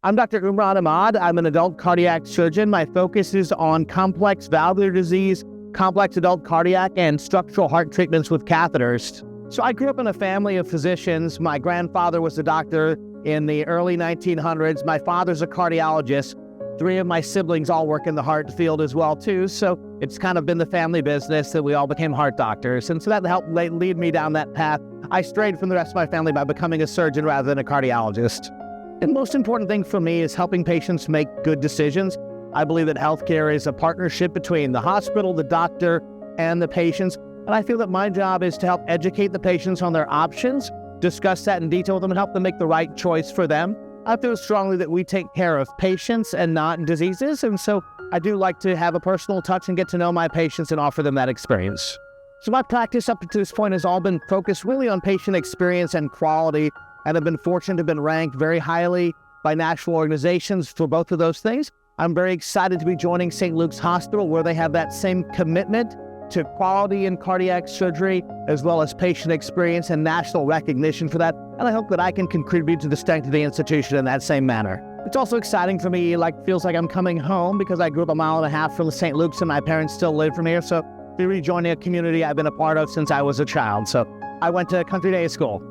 I'm Dr. Umraan Ahmad. I'm an adult cardiac surgeon. My focus is on complex valvular disease, complex adult cardiac, and structural heart treatments with catheters. So I grew up in a family of physicians. My grandfather was a doctor in the early 1900s. My father's a cardiologist. 3 of my siblings all work in the heart field as well, too. So it's kind of been the family business that we all became heart doctors. And so that helped lead me down that path. I strayed from the rest of my family by becoming a surgeon rather than a cardiologist. The most important thing for me is helping patients make good decisions. I believe that healthcare is a partnership between the hospital, the doctor, and the patients. And I feel that my job is to help educate the patients on their options, discuss that in detail with them, and help them make the right choice for them. I feel strongly that we take care of patients and not diseases. And so I do like to have a personal touch and get to know my patients and offer them that experience. So my practice up to this point has all been focused really on patient experience and quality. And I've been fortunate to have been ranked very highly by national organizations for both of those things. I'm very excited to be joining St. Luke's Hospital, where they have that same commitment to quality in cardiac surgery, as well as patient experience and national recognition for that. And I hope that I can contribute to the strength of the institution in that same manner. It's also exciting for me, feels like I'm coming home, because I grew up 1.5 miles from St. Luke's and my parents still live from here. So be rejoining a community I've been a part of since I was a child. So I went to country day school.